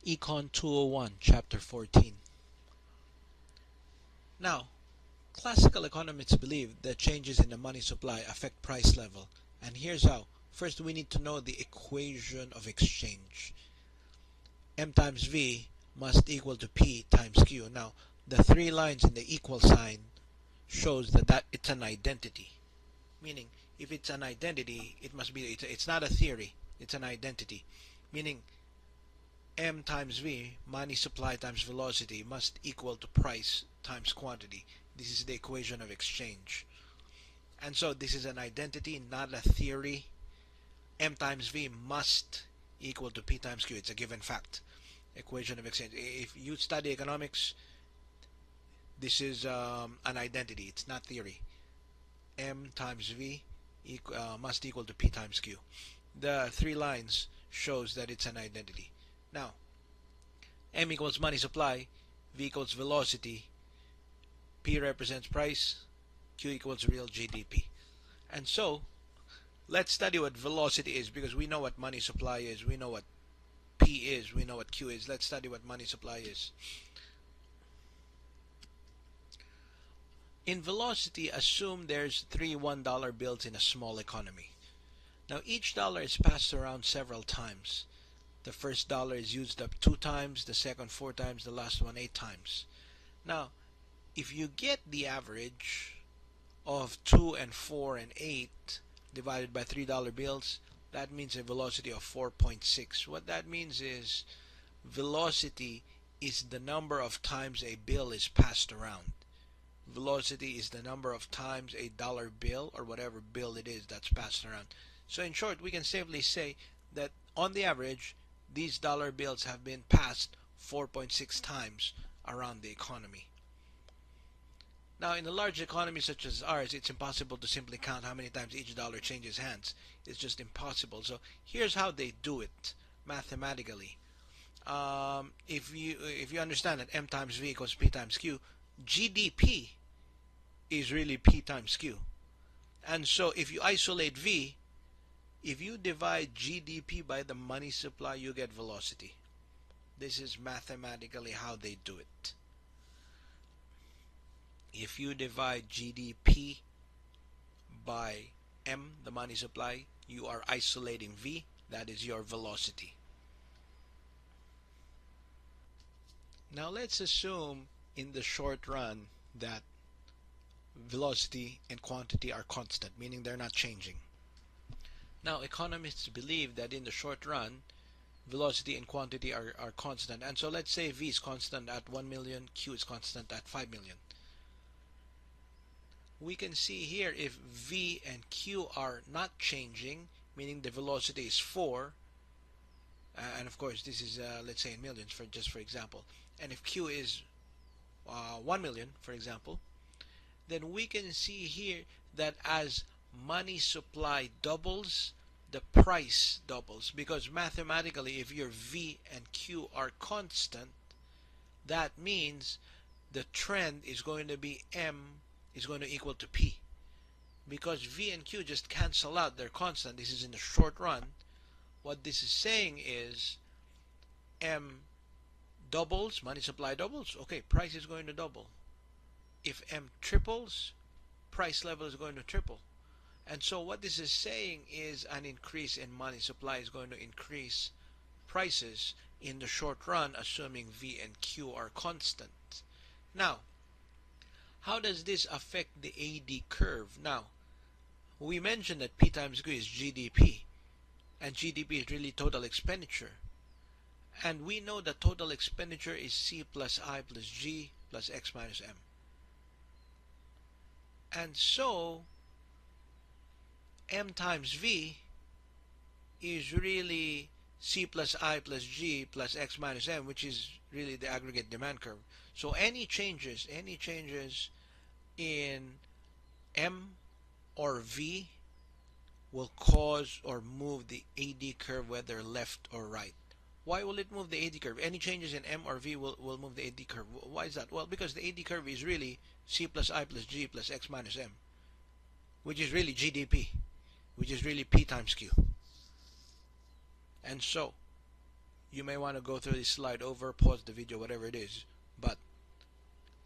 Econ 201, Chapter 14. Now, classical economists believe that changes in the money supply affect price level, and here's how. First, we need to know the equation of exchange. M times V must equal to P times Q. Now, the three lines in the equal sign shows that it's an identity. Meaning, if it's an identity, it must be, it's not a theory, it's an identity. Meaning, M times V, money supply times velocity, must equal to price times quantity. This is the equation of exchange. And so this is an identity, not a theory. M times V must equal to P times Q. It's a given fact. Equation of exchange. If you study economics, this is an identity. It's not theory. M times V must equal to P times Q. The three lines shows that it's an identity. Now, M equals money supply, V equals velocity, P represents price, Q equals real GDP. And so, let's study what velocity is, because we know what money supply is, we know what P is, we know what Q is. Let's study what money supply is. In velocity, assume there's three $1 bills in a small economy. Now each dollar is passed around several times. The first dollar is used up 2 times, the second 4 times, the last one 8 times. Now, if you get the average of 2 and 4 and 8 divided by $3 bills, that means a velocity of 4.6. What that means is velocity is the number of times a bill is passed around. Velocity is the number of times a dollar bill or whatever bill it is that's passed around. So in short, we can safely say that on the average, these dollar bills have been passed 4.6 times around the economy. Now, in a large economy such as ours, it's impossible to simply count how many times each dollar changes hands. It's just impossible. So here's how they do it mathematically. If you understand that M times V equals P times Q, GDP is really P times Q. And so if you isolate V, if you divide GDP by the money supply, you get velocity. This is mathematically how they do it. If you divide GDP by M, the money supply, you are isolating V, that is your velocity. Now let's assume in the short run that velocity and quantity are constant, meaning they're not changing. Now economists believe that in the short run, velocity and quantity are constant. And so let's say V is constant at 1 million, Q is constant at 5 million. We can see here if V and Q are not changing, meaning the velocity is 4, and of course this is let's say in millions for example, and if Q is 1 million for example, then we can see here that as money supply doubles, the price doubles, because mathematically if your V and Q are constant, that means the trend is going to be M is going to equal to P, because V and Q just cancel out, they're constant. This is in the short run. What this is saying is M doubles, money supply doubles, okay, price is going to double. If M triples, price level is going to triple. And so what this is saying is an increase in money supply is going to increase prices in the short run, assuming V and Q are constant. Now, how does this affect the AD curve? Now, we mentioned that P times Q is GDP, and GDP is really total expenditure. And we know that total expenditure is C plus I plus G plus X minus M. And so, M times V is really C plus I plus G plus X minus M, which is really the aggregate demand curve. So any changes in M or V will cause or move the AD curve, whether left or right. Why will it move the AD curve? Any changes in M or V will move the AD curve. Why is that? Well, because the AD curve is really C plus I plus G plus X minus M, which is really GDP, which is really P times Q. And so you may want to go through this slide over, pause the video, whatever it is. But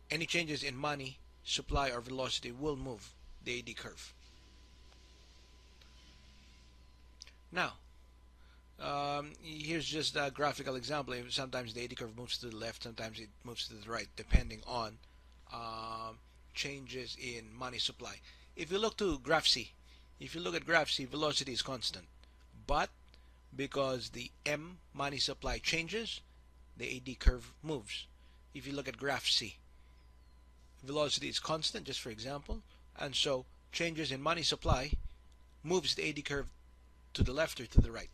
any changes in money, supply, or velocity will move the AD curve. Now, here's just a graphical example. Sometimes the AD curve moves to the left, sometimes it moves to the right, depending on um, changes in money supply. If you look to graph C, if you look at graph C, velocity is constant. But because the M money supply changes, the AD curve moves. If you look at graph C, velocity is constant, just for example, and so changes in money supply moves the AD curve to the left or to the right.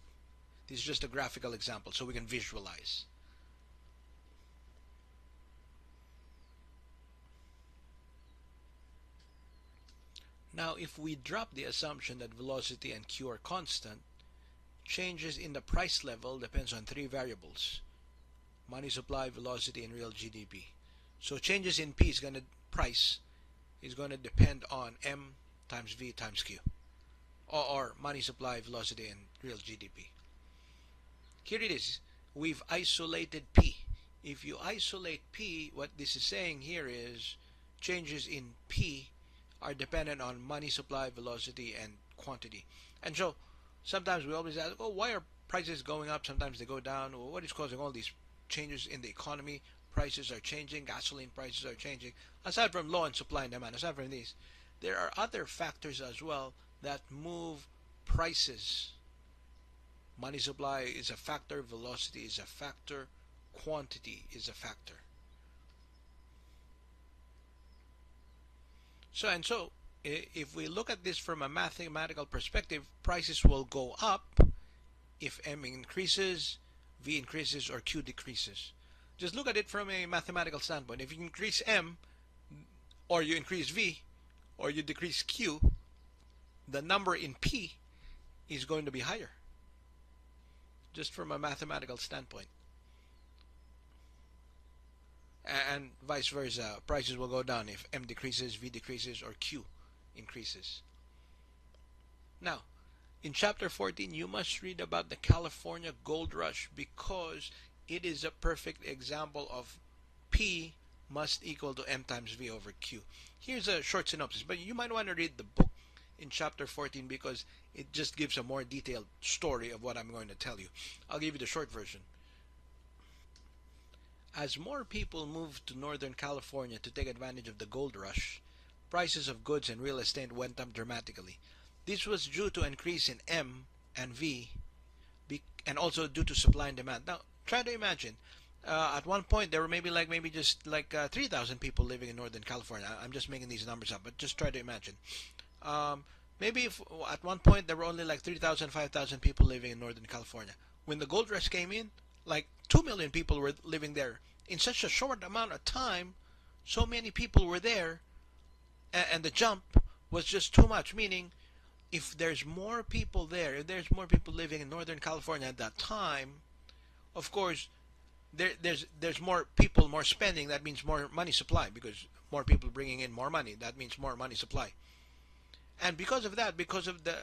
This is just a graphical example so we can visualize. Now, if we drop the assumption that velocity and Q are constant, changes in the price level depends on three variables: money supply, velocity, and real GDP. So changes in P is going to price is going to depend on M times V times Q, or money supply, velocity, and real GDP. Here it is. We've isolated P. If you isolate P, what this is saying here is changes in P are dependent on money supply, velocity, and quantity. And so sometimes we always ask, oh, why are prices going up? Sometimes they go down. Well, what is causing all these changes in the economy? Prices are changing, gasoline prices are changing. Aside from law and supply and demand, aside from these, there are other factors as well that move prices. Money supply is a factor, velocity is a factor, quantity is a factor. So if we look at this from a mathematical perspective, prices will go up if M increases, V increases, or Q decreases. Just look at it from a mathematical standpoint. If you increase M, or you increase V, or you decrease Q, the number in P is going to be higher, just from a mathematical standpoint. And vice versa, prices will go down if M decreases, V decreases, or Q increases. Now, in chapter 14, you must read about the California gold rush because it is a perfect example of P must equal to M times V over Q. Here's a short synopsis, but you might want to read the book in chapter 14 because it just gives a more detailed story of what I'm going to tell you. I'll give you the short version. As more people moved to Northern California to take advantage of the gold rush, prices of goods and real estate went up dramatically. This was due to an increase in M and V and also due to supply and demand. Now, try to imagine. At one point, there were maybe just 3,000 people living in Northern California. I'm just making these numbers up, but just try to imagine. Um, maybe if at one point there were only like 3,000, 5,000 people living in Northern California. When the gold rush came in, like 2 million people were living there. In such a short amount of time, so many people were there, and the jump was just too much. Meaning, if there's more people there, if there's more people living in Northern California at that time, of course, there's more people, more spending. That means more money supply because more people bringing in more money. That means more money supply. And because of that, because of the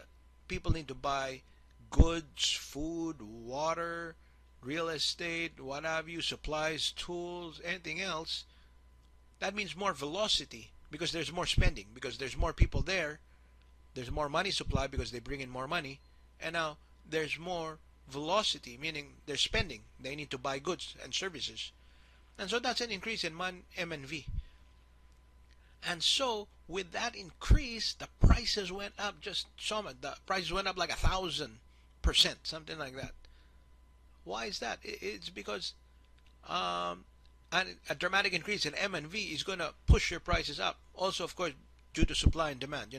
people need to buy goods, food, water, real estate, what have you, supplies, tools, anything else, that means more velocity because there's more spending, because there's more people there, there's more money supply because they bring in more money, and now there's more velocity, meaning they're spending, they need to buy goods and services. And so that's an increase in M and V. And so with that increase, the prices went up just so much. The prices went up like 1,000%, something like that. Why is that? It's because and a dramatic increase in M and V is going to push your prices up. Also, of course, due to supply and demand.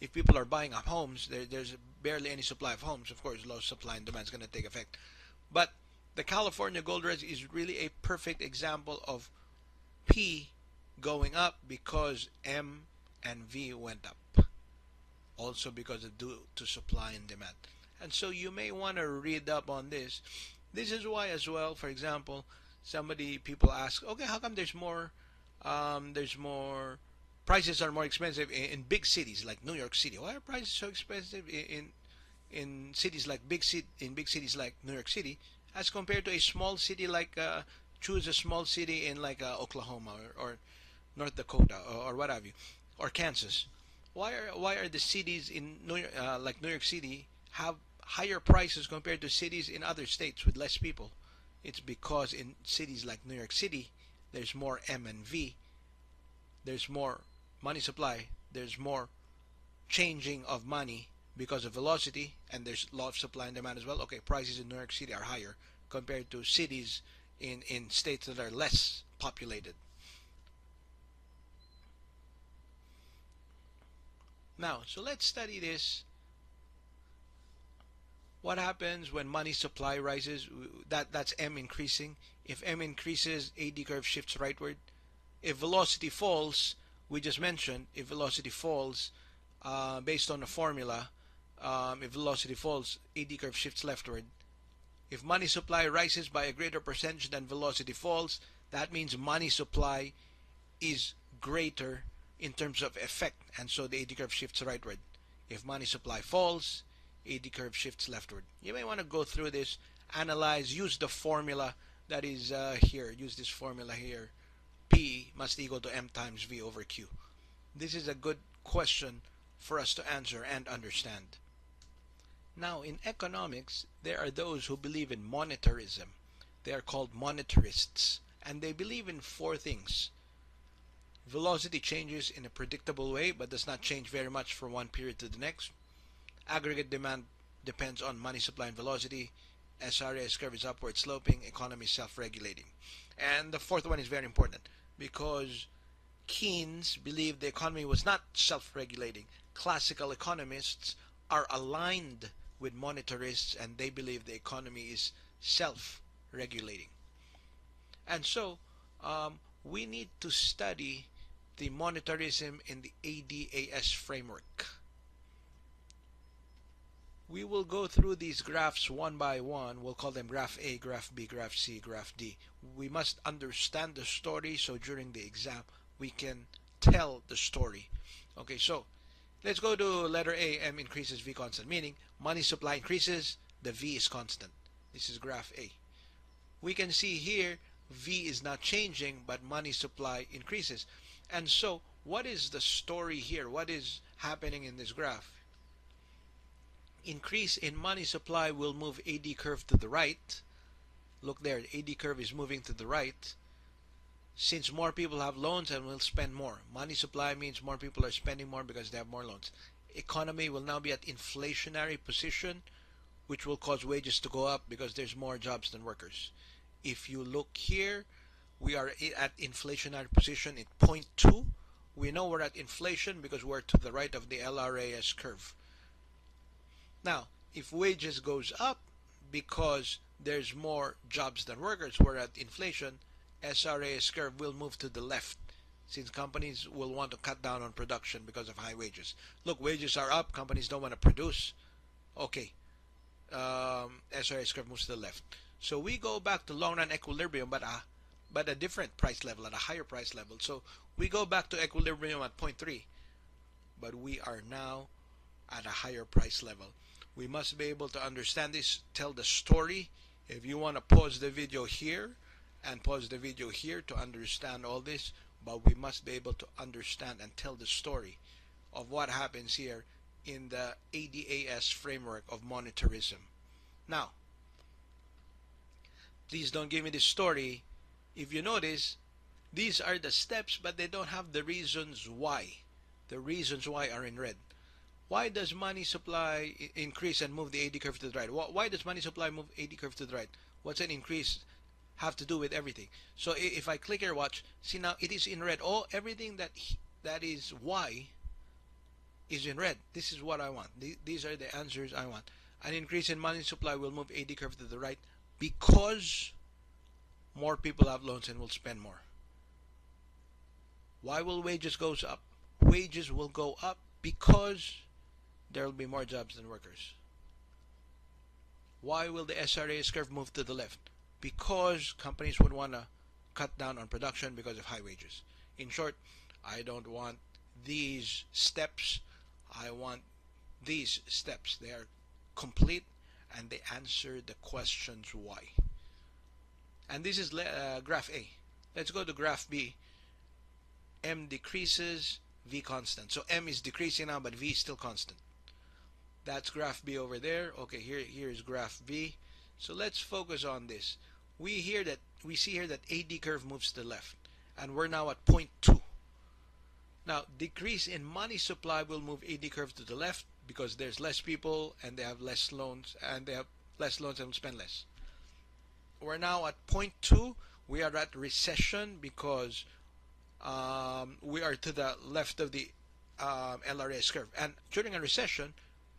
If people are buying up homes, there's barely any supply of homes. Of course, low supply and demand is going to take effect. But the California gold rush is really a perfect example of P going up because M and V went up. Also because of due to supply and demand. And so you may want to read up on this. This is why as well, for example, people ask, okay, how come there's more, prices are more expensive in big cities like New York City? Why are prices so expensive in cities like big cities like New York City, as compared to a small city like choose a small city in like Oklahoma or North Dakota or what have you, or Kansas. Why are the cities in like New York City have higher prices compared to cities in other states with less people? It's because in cities like New York City, there's more M and V, there's more money supply, there's more changing of money because of velocity, and there's law of supply and demand as well. Okay, prices in New York City are higher compared to cities in states that are less populated. Now, so let's study this. What happens when money supply rises? That's M increasing. If M increases, AD curve shifts rightward. If velocity falls, we just mentioned, if velocity falls, based on the formula, if velocity falls, AD curve shifts leftward. If money supply rises by a greater percentage than velocity falls, that means money supply is greater in terms of effect, and so the AD curve shifts rightward. If money supply falls, AD curve shifts leftward. You may want to go through this, analyze, use the formula that is here. Use this formula here. P must equal to M times V over Q. This is a good question for us to answer and understand. Now, in economics, there are those who believe in monetarism. They are called monetarists, and they believe in four things. Velocity changes in a predictable way but does not change very much from one period to the next. Aggregate demand depends on money supply and velocity. SRAS curve is upward sloping. Economy is self-regulating. And the fourth one is very important because Keynes believed the economy was not self-regulating. Classical economists are aligned with monetarists, and they believe the economy is self-regulating. And so we need to study the monetarism in the ADAS framework. We will go through these graphs one by one. We'll call them graph A, graph B, graph C, graph D. We must understand the story so during the exam we can tell the story. Okay, so let's go to letter A. M increases, V constant, meaning money supply increases, the V is constant. This is graph A. We can see here V is not changing, but money supply increases. And so what is the story here? What is happening in this graph? Increase in money supply will move AD curve to the right. Look there, the AD curve is moving to the right. Since more people have loans and will spend more. Money supply means more people are spending more because they have more loans. Economy will now be at inflationary position, which will cause wages to go up because there's more jobs than workers. If you look here, we are at inflationary position at 0.2. We know we're at inflation because we're to the right of the LRAS curve. Now, if wages goes up because there's more jobs than workers, we're at inflation, SRAS curve will move to the left since companies will want to cut down on production because of high wages. Look, wages are up, companies don't want to produce. Okay, SRAS curve moves to the left. So we go back to long run equilibrium, but a different price level, at a higher price level. So we go back to equilibrium at 0.3, but we are now at a higher price level. We must be able to understand this, tell the story. If you want to pause the video here and pause the video here to understand all this, but we must be able to understand and tell the story of what happens here in the ADAS framework of monetarism. Now, please don't give me this story. If you notice, these are the steps, but they don't have the reasons why. The reasons why are in red. Why does money supply increase and move the AD curve to the right? Why does money supply move AD curve to the right? What's an increase have to do with everything? So if I click here, watch, see now it is in red. Oh, everything that is Y is in red. This is what I want. These are the answers I want. An increase in money supply will move AD curve to the right because more people have loans and will spend more. Why will wages go up? Wages will go up because there will be more jobs than workers. Why will the SRAS curve move to the left? Because companies would want to cut down on production because of high wages. In short, I don't want these steps. I want these steps. They are complete and they answer the questions why. And this is graph A. Let's go to graph B. M decreases, V constant. So M is decreasing now, but V is still constant. That's graph B over there. Okay, here is graph B. So let's focus on this. We see here that AD curve moves to the left, and we're now at point 2. Now, decrease in money supply will move AD curve to the left because there's less people and they have less loans, and will spend less. We're now at point 2. We are at recession because we are to the left of the LRS curve. And during a recession,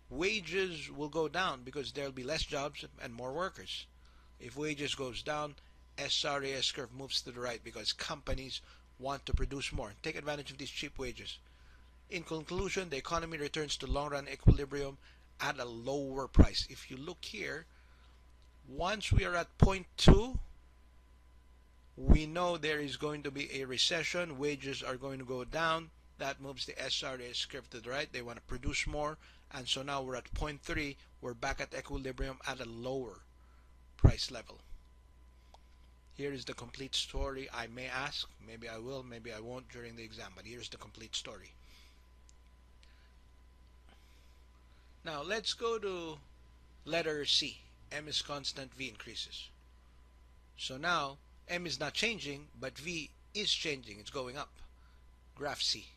wages will go down because there'll be less jobs and more workers. If wages goes down, SRAS curve moves to the right because companies want to produce more, take advantage of these cheap wages. In conclusion, the economy returns to long-run equilibrium at a lower price. If you look here, once we are at point 2, we know there is going to be a recession. Wages are going to go down. That moves the SRAS curve to the right. They want to produce more. And so now we're at point 3. We're back at equilibrium at a lower price level. Here is the complete story. I may ask, maybe I will, maybe I won't during the exam, but here's the complete story. Now let's go to letter C. M is constant, V increases. So now M is not changing, but V is changing. It's going up. Graph C.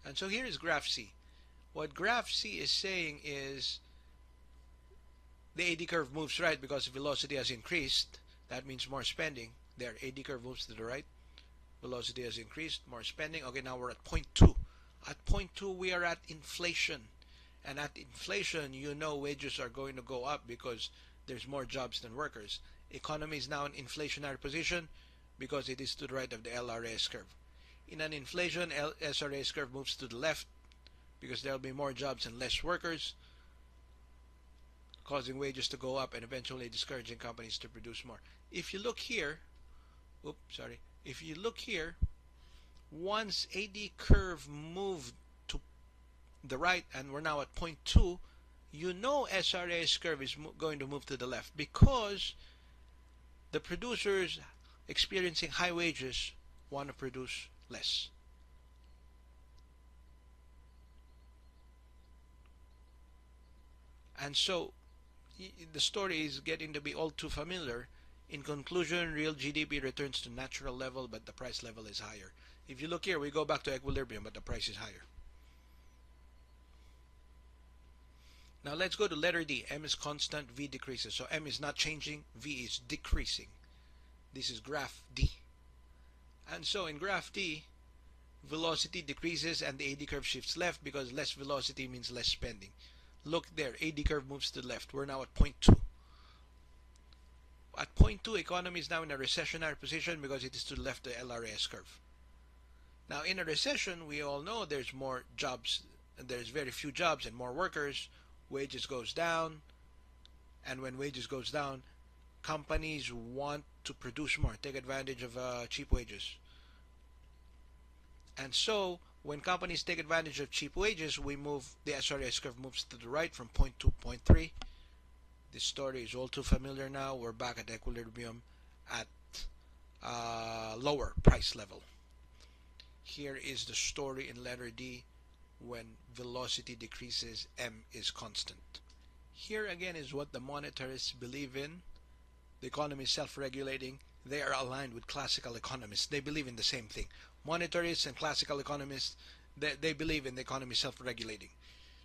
And so here is graph C. What graph C is saying is the AD curve moves right because velocity has increased. That means more spending. There, AD curve moves to the right. Velocity has increased, more spending. Okay, now we're at point 2. At point 2, we are at inflation. And at inflation, you know wages are going to go up because there's more jobs than workers. Economy is now in inflationary position because it is to the right of the LRAS curve. In an inflation, SRAS curve moves to the left because there will be more jobs and less workers, causing wages to go up and eventually discouraging companies to produce more. If you look here, if you look here, once AD curve moved to the right and we're now at point 2, you know SRAS curve is going to move to the left because the producers experiencing high wages want to produce less. And so the story is getting to be all too familiar. In conclusion, real GDP returns to natural level, but the price level is higher. If you look here, we go back to equilibrium, but the price is higher. Now let's go to letter D. M is constant, V decreases. So M is not changing, V is decreasing. This is graph D. And so in graph D, velocity decreases and the AD curve shifts left because less velocity means less spending. Look there, AD curve moves to the left. We're now at point 2. At point 2, economy is now in a recessionary position because it is to the left of the LRAS curve. Now in a recession, we all know there's more jobs, and there's very few jobs and more workers. Wages goes down, and when wages goes down, companies want to produce more, take advantage of cheap wages. And so when companies take advantage of cheap wages, we move, the SRAS curve moves to the right from point 2 to point 3. This story is all too familiar now. We're back at equilibrium at lower price level. Here is the story in letter D. When velocity decreases, M is constant. Here again is what the monetarists believe in. The economy is self-regulating. They are aligned with classical economists. They believe in the same thing. Monetarists and classical economists, they believe in the economy self-regulating.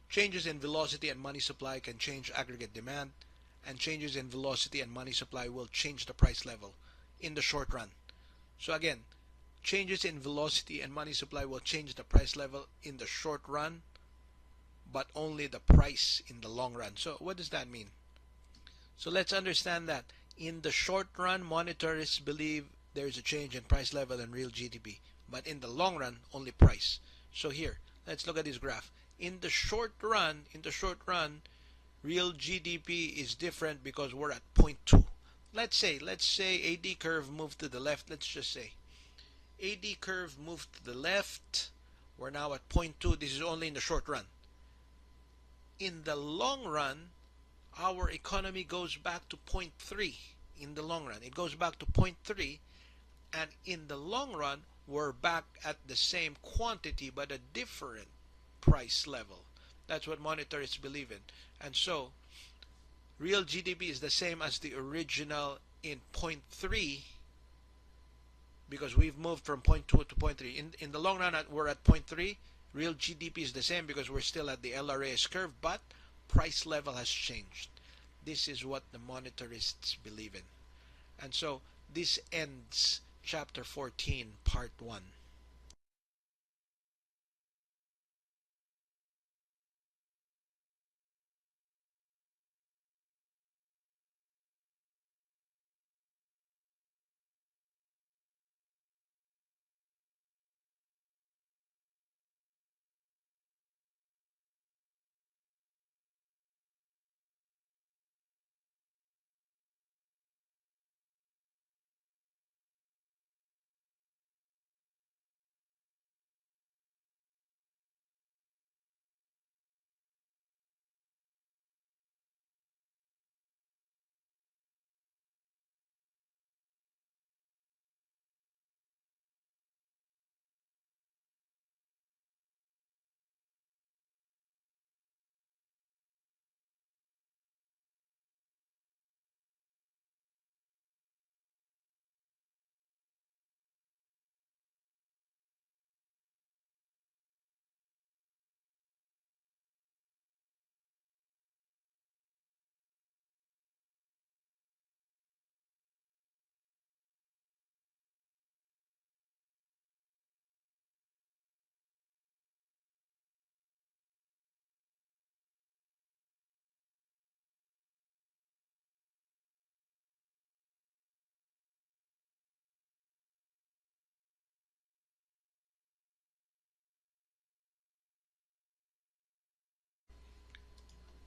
Changes in velocity and money supply can change aggregate demand, and changes in velocity and money supply will change the price level in the short run. So again, changes in velocity and money supply will change the price level in the short run, but only the price in the long run. So what does that mean? So let's understand that. In the short run, monetarists believe there is a change in price level and real GDP. But in the long run, only price. So here, let's look at this graph. In the short run, real GDP is different because we're at point 2. Let's say AD curve moved to the left. Let's just say AD curve moved to the left. We're now at point 2. This is only in the short run. In the long run, our economy goes back to point 3 in the long run. It goes back to point 3, and in the long run, we're back at the same quantity but a different price level. That's what monetarists believe in. And so, real GDP is the same as the original in point 3, because we've moved from point 2 to point 3. In the long run, we're at point 3. Real GDP is the same because we're still at the LRAS curve, but price level has changed. This is what the monetarists believe in. And so this ends chapter 14, part 1.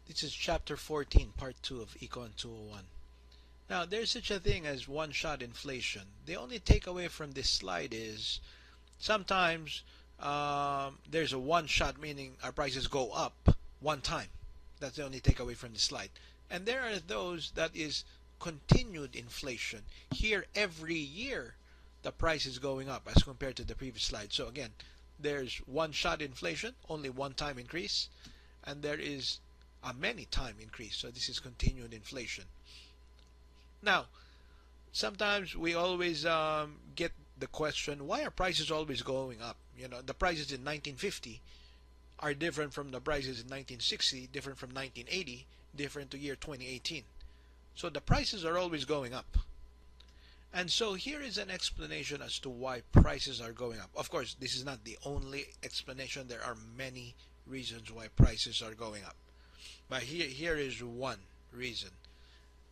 This is chapter 14, part 2 of Econ 201. Now, there's such a thing as one-shot inflation. The only takeaway from this slide is sometimes there's a one-shot, meaning our prices go up one time. That's the only takeaway from this slide. And there are those that is continued inflation. Here, every year, the price is going up as compared to the previous slide. So again, there's one-shot inflation, only one-time increase, and there is a many-time increase. So this is continued inflation. Now, sometimes we always get the question, why are prices always going up? You know, the prices in 1950 are different from the prices in 1960, different from 1980, different to year 2018. So the prices are always going up. And so here is an explanation as to why prices are going up. Of course, this is not the only explanation. There are many reasons why prices are going up. But here is one reason.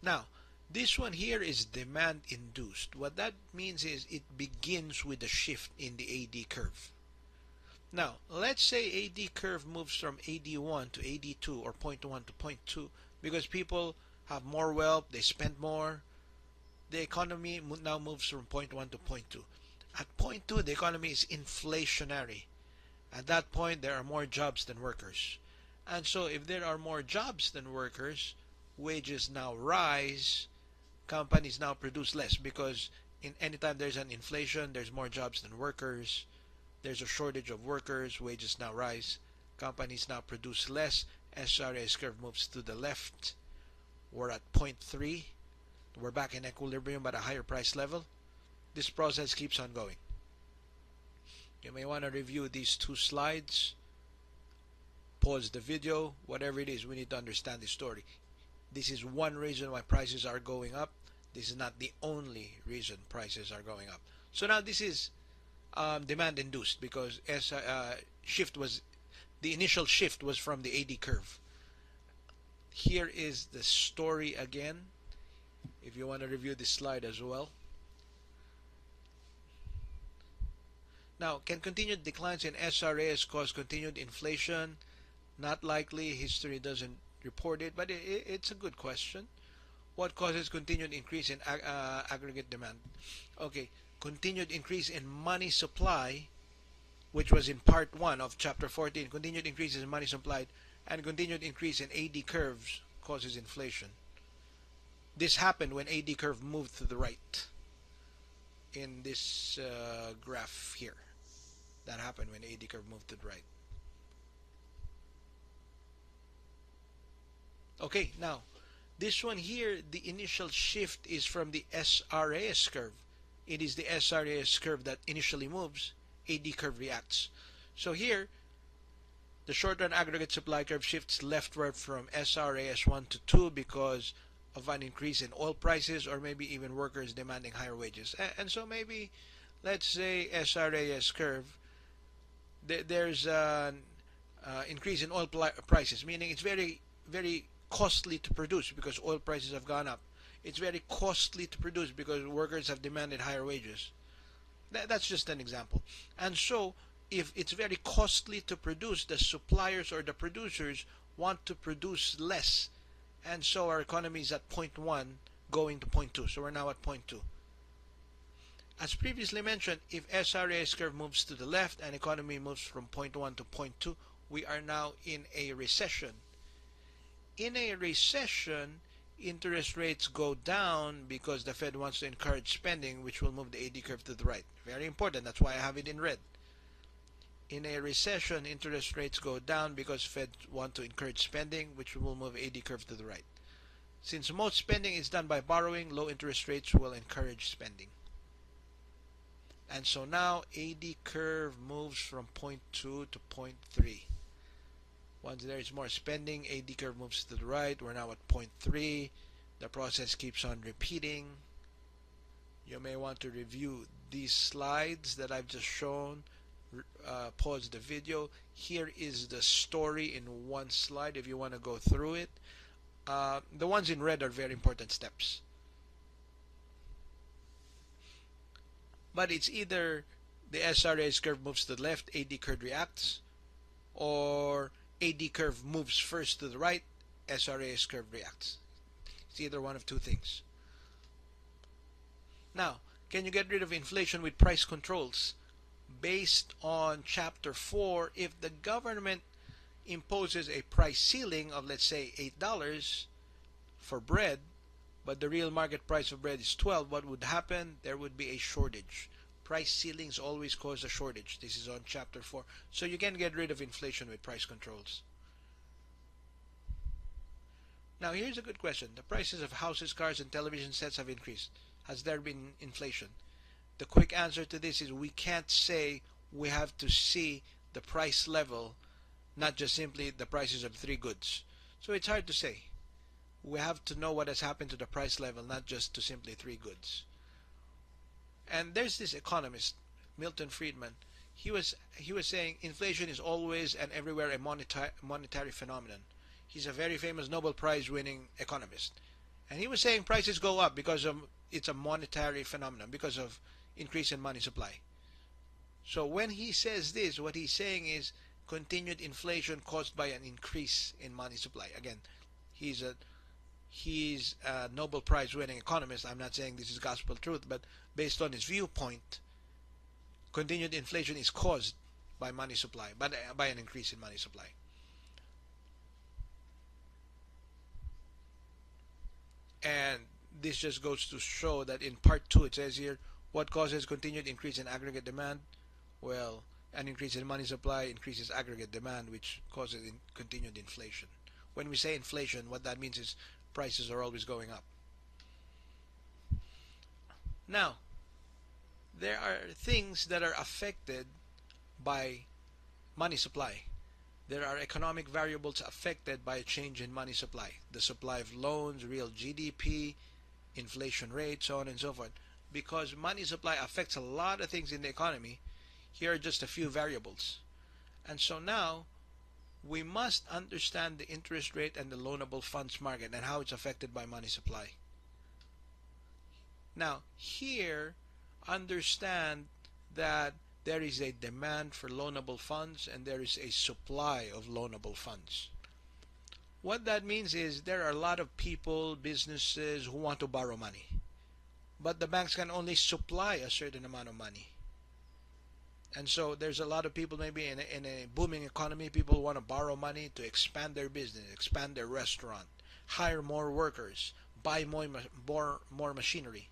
Now, this one here is demand induced. What that means is it begins with a shift in the AD curve. Now, let's say AD curve moves from AD1 to AD2 or point 1 to point 2 because people have more wealth, they spend more. The economy now moves from point 1 to point 2. At point 2, the economy is inflationary. At that point, there are more jobs than workers. And so if there are more jobs than workers, wages now rise, companies now produce less because in anytime there's an inflation, there's more jobs than workers. There's a shortage of workers, wages now rise, companies now produce less, SRS curve moves to the left. We're at point 3. We're back in equilibrium at a higher price level. This process keeps on going. You may want to review these two slides. Pause the video. Whatever it is, we need to understand the story. This is one reason why prices are going up. This is not the only reason prices are going up. So now this is demand induced because as the initial shift was from the AD curve. Here is the story again, if you want to review this slide as well. Now, can continued declines in SRAs cause continued inflation? Not likely. History doesn't report it, but it's a good question. What causes continued increase in aggregate demand? Okay, continued increase in money supply, which was in part 1 of chapter 14. Continued increases in money supply and continued increase in AD curves causes inflation. This happened when AD curve moved to the right in this graph here. That happened when AD curve moved to the right. Okay, now this one here, the initial shift is from the SRAS curve. It is the SRAS curve that initially moves, AD curve reacts. So here, the short-run aggregate supply curve shifts leftward from SRAS1 to 2 because of an increase in oil prices, or maybe even workers demanding higher wages. And so maybe, let's say SRAS curve, there's an increase in oil prices, meaning it's very costly to produce because oil prices have gone up. It's very costly to produce because workers have demanded higher wages. That's just an example. And so, if it's very costly to produce, the suppliers or the producers want to produce less. And so our economy is at point 1 going to point 2. So we're now at point 2. As previously mentioned, if SRAS curve moves to the left and economy moves from point 1 to point 2, we are now in a recession. In a recession, interest rates go down because the Fed wants to encourage spending, which will move the AD curve to the right. Very important. That's why I have it in red. In a recession, interest rates go down because Fed want to encourage spending, which will move AD curve to the right. Since most spending is done by borrowing, low interest rates will encourage spending. And so now AD curve moves from point 2 to point 3. Once there is more spending, AD curve moves to the right. We're now at point 3. The process keeps on repeating. You may want to review these slides that I've just shown. Pause the video. Here is the story in one slide if you want to go through it. The ones in red are very important steps. But it's either the SRAS curve moves to the left, AD curve reacts, or AD curve moves first to the right, SRAS curve reacts. It's either one of two things. Now, can you get rid of inflation with price controls? Based on Chapter 4, if the government imposes a price ceiling of, let's say, $8 for bread, but the real market price of bread is 12, what would happen? There would be a shortage. Price ceilings always cause a shortage. This is on Chapter 4. So you can get rid of inflation with price controls. Now here's a good question. The prices of houses, cars, and television sets have increased. Has there been inflation? The quick answer to this is we can't say. We have to see the price level, not just simply the prices of 3 goods. So it's hard to say. We have to know what has happened to the price level, not just to simply 3 goods. And there's this economist, Milton Friedman. He was saying inflation is always and everywhere a monetary phenomenon. He's a very famous Nobel Prize winning economist. And he was saying prices go up because it's a monetary phenomenon, because of increase in money supply. So when he says this, what he's saying is continued inflation caused by an increase in money supply. Again, he's a Nobel Prize winning economist. I'm not saying this is gospel truth, but based on his viewpoint, continued inflation is caused by money supply, by an increase in money supply. And this just goes to show that in part 2 it says here, what causes continued increase in aggregate demand? Well, an increase in money supply increases aggregate demand, which causes continued inflation. When we say inflation, what that means is prices are always going up. Now, there are things that are affected by money supply. There are economic variables affected by a change in money supply. The supply of loans, real GDP, inflation rate, so on and so forth. Because money supply affects a lot of things in the economy, here are just a few variables. And so now, we must understand the interest rate and the loanable funds market and how it's affected by money supply. Now, here, understand that there is a demand for loanable funds and there is a supply of loanable funds. What that means is there are a lot of people, businesses who want to borrow money. But the banks can only supply a certain amount of money. And so there's a lot of people, maybe in a booming economy, people want to borrow money to expand their business, expand their restaurant, hire more workers, buy more machinery.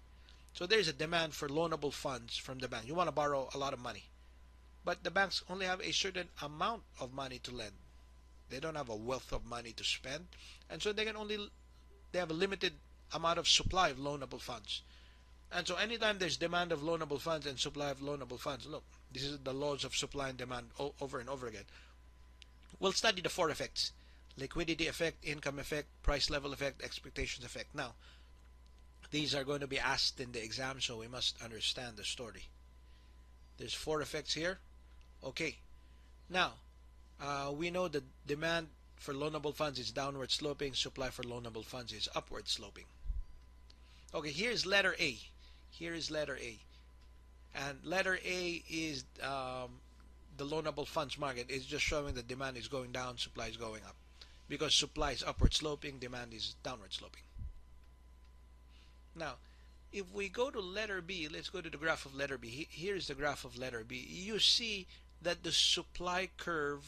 So there's a demand for loanable funds from the bank. You want to borrow a lot of money, but the banks only have a certain amount of money to lend. They don't have a wealth of money to spend, and so they have a limited amount of supply of loanable funds. And so anytime there's demand of loanable funds and supply of loanable funds, look, this is the laws of supply and demand over and over again. We'll study the four effects: liquidity effect, income effect, price level effect, expectations effect. Now, these are going to be asked in the exam, so we must understand the story. There's four effects here. Okay. Now, we know the demand for loanable funds is downward sloping, supply for loanable funds is upward sloping. Okay, here's letter A. Here is letter A. And letter A is the loanable funds market. It's just showing that demand is going down, supply is going up. Because supply is upward sloping, demand is downward sloping. Now, if we go to letter B, let's go to the graph of letter B. Here's the graph of letter B. You see that the supply curve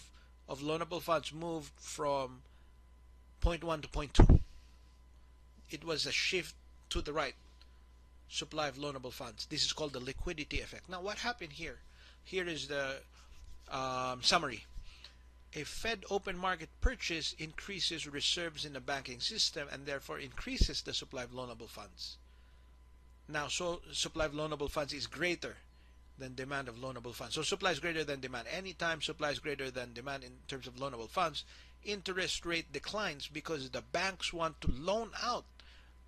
of loanable funds moved from point 1 to point 2. It was a shift to the right, supply of loanable funds. This is called the liquidity effect. Now, what happened here? Here is the summary. A Fed open market purchase increases reserves in the banking system and therefore increases the supply of loanable funds. Now, so supply of loanable funds is greater than demand of loanable funds. So supply is greater than demand. Anytime supply is greater than demand in terms of loanable funds, interest rate declines because the banks want to loan out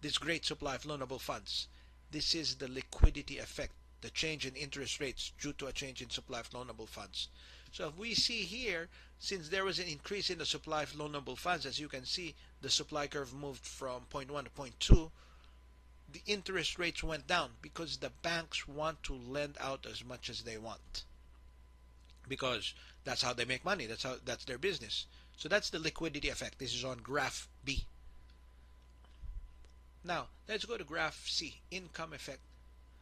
this great supply of loanable funds. This is the liquidity effect, the change in interest rates due to a change in supply of loanable funds. So if we see here, since there was an increase in the supply of loanable funds, as you can see, the supply curve moved from point 1 to point 2, the interest rates went down because the banks want to lend out as much as they want. Because that's how they make money, that's their business. So that's the liquidity effect. This is on graph B. Now, let's go to graph C, income effect.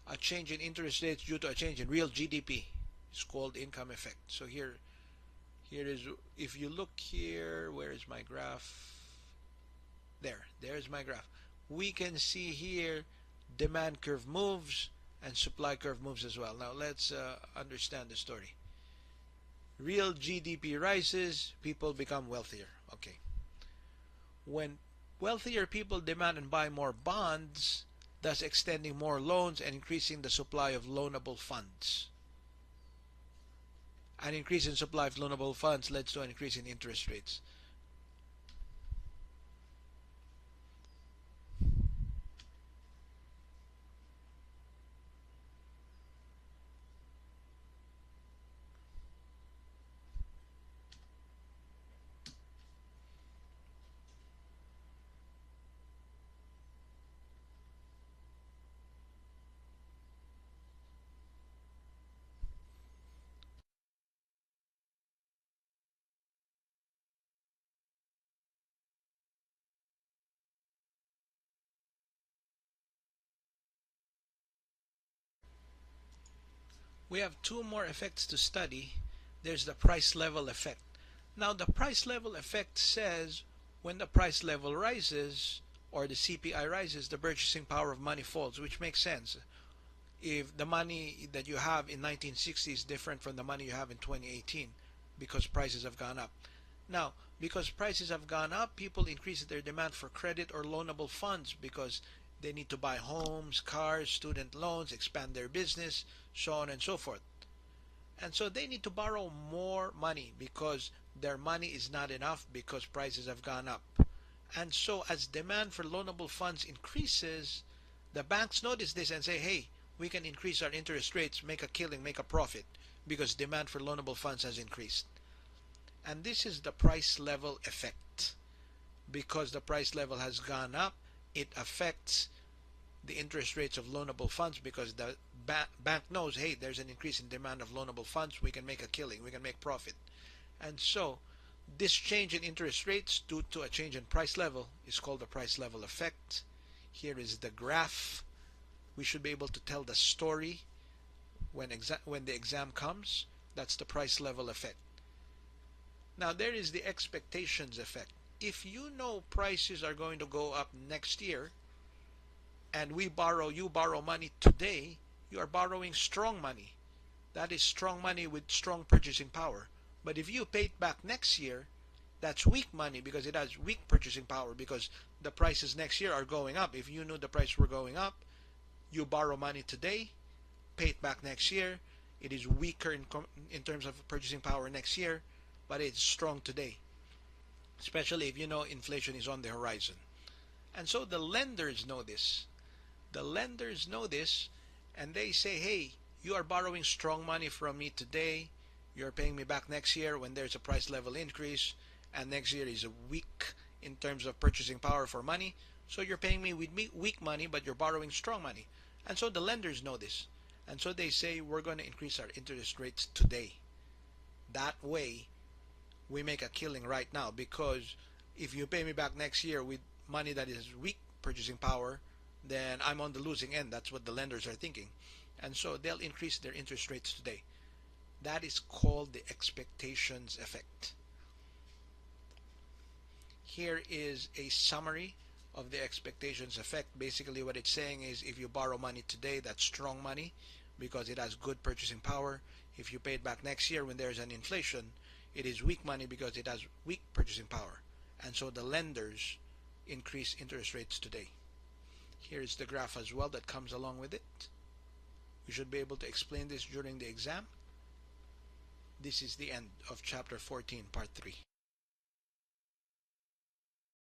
A change in interest rates due to a change in real GDP is called income effect. So here is, if you look here, where is my graph? There's my graph. We can see here demand curve moves and supply curve moves as well. Now let's understand the story. Real GDP rises, people become wealthier. Okay. When wealthier people demand and buy more bonds, thus extending more loans and increasing the supply of loanable funds. An increase in supply of loanable funds leads to an increase in interest rates. We have two more effects to study. There's the price level effect. Now the price level effect says when the price level rises or the CPI rises, the purchasing power of money falls, which makes sense. If the money that you have in 1960 is different from the money you have in 2018 because prices have gone up. Now, because prices have gone up, people increase their demand for credit or loanable funds because they need to buy homes, cars, student loans, expand their business, so on and so forth. And so they need to borrow more money because their money is not enough because prices have gone up. And so as demand for loanable funds increases, the banks notice this and say, hey, we can increase our interest rates, make a killing, make a profit because demand for loanable funds has increased. And this is the price level effect. Because the price level has gone up, it affects the interest rates of loanable funds because the bank knows, hey, there's an increase in demand of loanable funds, we can make a killing, we can make profit. And so this change in interest rates due to a change in price level is called the price level effect. Here is the graph. We should be able to tell the story when the exam comes. That's the price level effect. Now there is the expectations effect. If you know prices are going to go up next year, and you borrow money today, you are borrowing strong money. That is strong money with strong purchasing power. But if you pay it back next year, that's weak money because it has weak purchasing power because the prices next year are going up. If you knew the price were going up, you borrow money today, pay it back next year. It is weaker in terms of purchasing power next year, but it's strong today, especially if you know inflation is on the horizon. And so the lenders know this. The lenders know this, and they say, hey, you are borrowing strong money from me today. You're paying me back next year when there's a price level increase, and next year is weak in terms of purchasing power for money. So you're paying me with weak money, but you're borrowing strong money. And so the lenders know this. And so they say, we're going to increase our interest rates today. That way, we make a killing right now because if you pay me back next year with money that is weak purchasing power, then I'm on the losing end. That's what the lenders are thinking. And so they'll increase their interest rates today. That is called the expectations effect. Here is a summary of the expectations effect. Basically what it's saying is if you borrow money today, that's strong money because it has good purchasing power. If you pay it back next year when there's an inflation, it is weak money because it has weak purchasing power. And so the lenders increase interest rates today. Here is the graph as well that comes along with it. We should be able to explain this during the exam. This is the end of chapter 14, part 3.